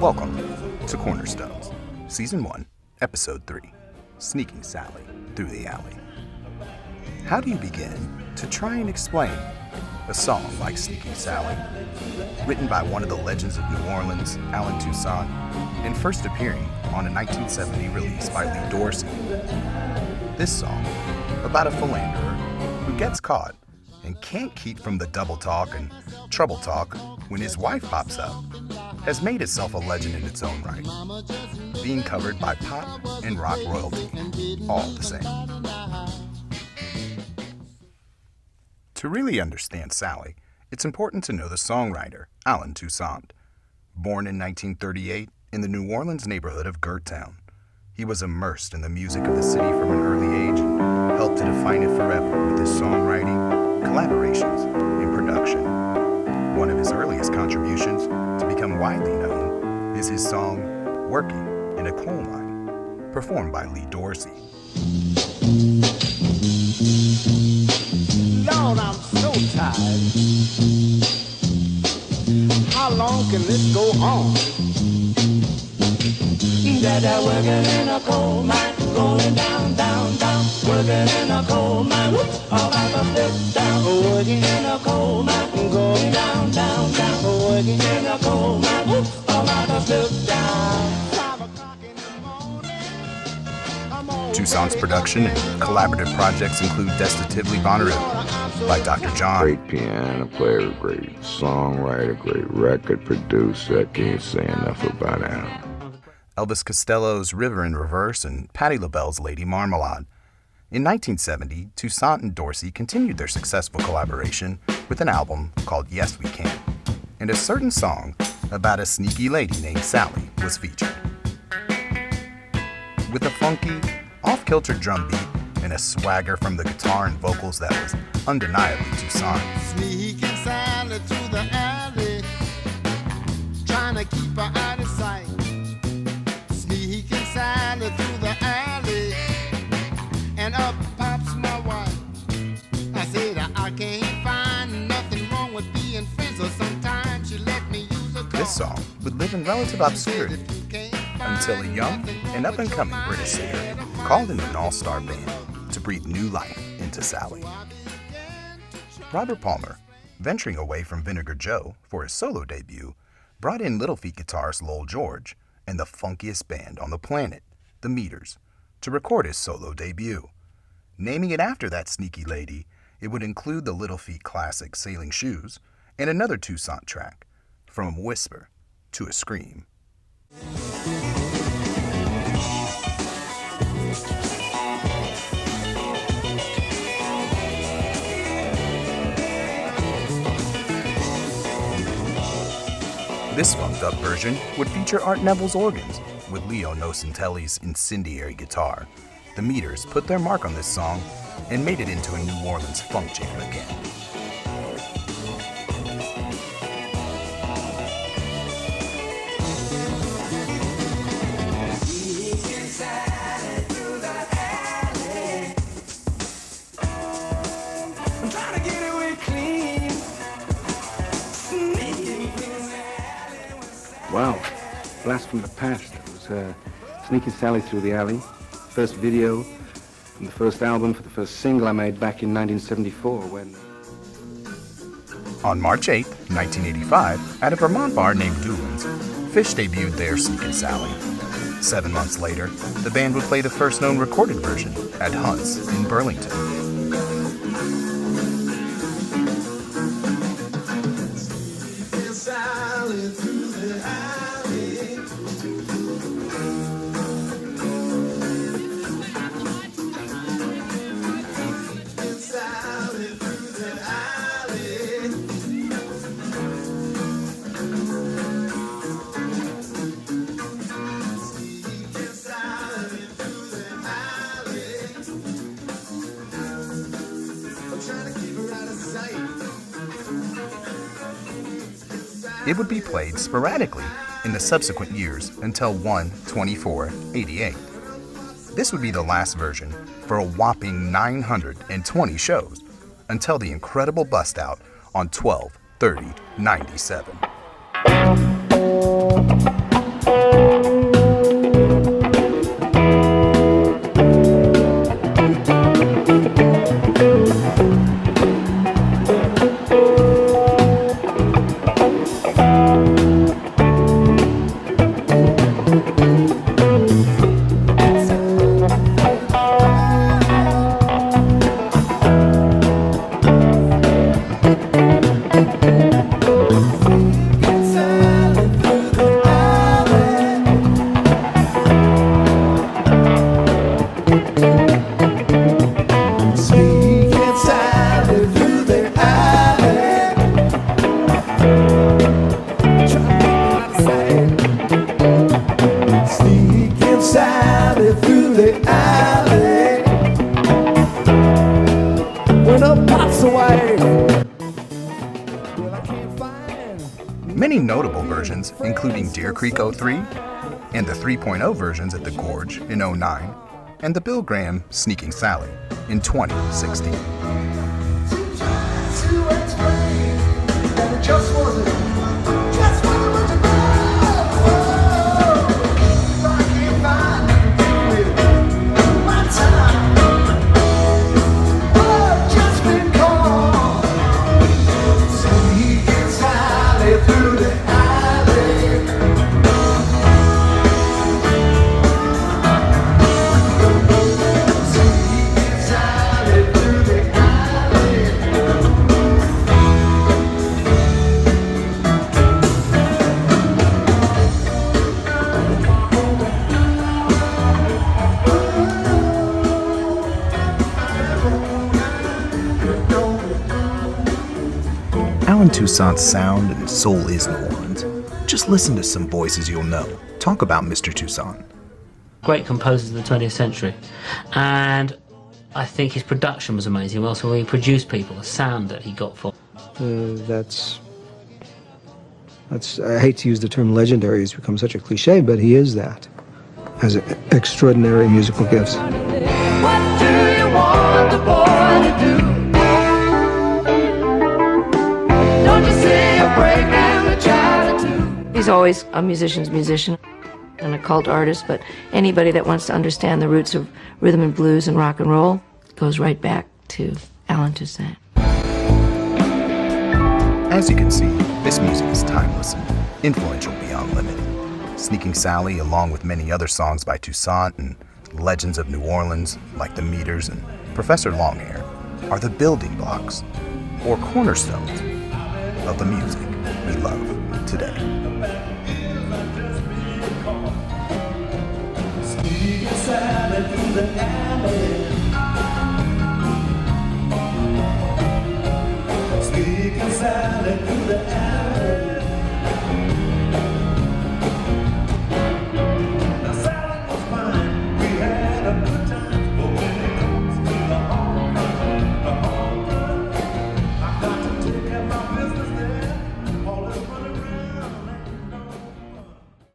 Welcome to Cornerstones, Season 1, Episode 3, Sneaking Sally Through the Alley. How do you begin to try and explain a song like Sneaking Sally, written by one of the legends of New Orleans, Allen Toussaint, and first appearing on a 1970 release by Lee Dorsey? This song, about a philanderer who gets caught and can't keep from the double talk and trouble talk when his wife pops up, has made itself a legend in its own right, being covered by pop and rock royalty, all the same. To really understand Sally, it's important to know the songwriter, Allen Toussaint. Born in 1938 in the New Orleans neighborhood of Gertown, he was immersed in the music of the city from an early age and helped to define it forever with his songwriting, collaborations, and production. One of his earliest contributions to become widely known is his song, Working in a Coal Mine, performed by Lee Dorsey. Lord, I'm so tired. How long can this go on? Dada working in a coal mine, going down, down, down. Working in a coal mine, all about to flip down. Working in a coal mine, going down, down, down. Working in a coal mine, all about to flip down. 5 o'clock in the morning. Toussaint's production and collaborative projects include Destatively Bonnaroo by Dr. John. Great piano player, great songwriter, great record producer. I can't say enough about Al. Elvis Costello's River in Reverse, and Patti LaBelle's Lady Marmalade. In 1970, Toussaint and Dorsey continued their successful collaboration with an album called Yes We Can, and a certain song about a sneaky lady named Sally was featured. With a funky, off-kilter drum beat and a swagger from the guitar and vocals that was undeniably Toussaint. Sneaking Sally through the alley, trying to keep her out of sight. Sneaking Sally through the alley, and up pops my wife. I said I can't find nothing wrong with being friends, so sometimes she let me use a car. This song would live in relative obscurity until a young and up-and-coming British singer called in an all-star band to breathe new life into Sally. Robert Palmer, venturing away from Vinegar Joe for his solo debut, brought in Little Feat guitarist Lowell George and the funkiest band on the planet, the Meters, to record his solo debut. Naming it after that sneaky lady, it would include the Little Feat classic Sailing Shoes and another Toussaint track, From a Whisper to a Scream. This funked-up version would feature Art Neville's organs, with Leo Nocentelli's incendiary guitar. The Meters put their mark on this song and made it into a New Orleans funk jam again. Wow, blast from the past. It was Sneaking Sally Through the Alley, first video from the first album for the first single I made back in 1974 when... On March 8, 1985, at a Vermont bar named Doolin's, Fish debuted their Sneaking Sally. 7 months later, the band would play the first known recorded version at Hunt's in Burlington. It would be played sporadically in the subsequent years until 1/24/88. This would be the last version for a whopping 920 shows until the incredible bust out on 12/30/97. Many notable versions, including Deer Creek '03 and the 3.0 versions at the Gorge in '09, and the Bill Graham Sneaking Sally in 2016. Alan Toussaint's sound and soul is New Orleans. Just listen to some voices you'll know. Talk about Mr. Toussaint. Great composers of the 20th century. And I think his production was amazing. Also, when he produced people, the sound that he got for. That's I hate to use the term legendary, it's become such a cliche, but he is that. Has extraordinary musical gifts. What do you want the boy to do? Don't you see a break and a child or two? He's always a musician's musician and a cult artist, but anybody that wants to understand the roots of rhythm and blues and rock and roll goes right back to Alan Toussaint. As you can see, this music is timeless and influential beyond limit. Sneaking Sally, along with many other songs by Toussaint and legends of New Orleans like the Meters and Professor Longhair, are the building blocks or cornerstones of the music we love today. Sneaking Sally through the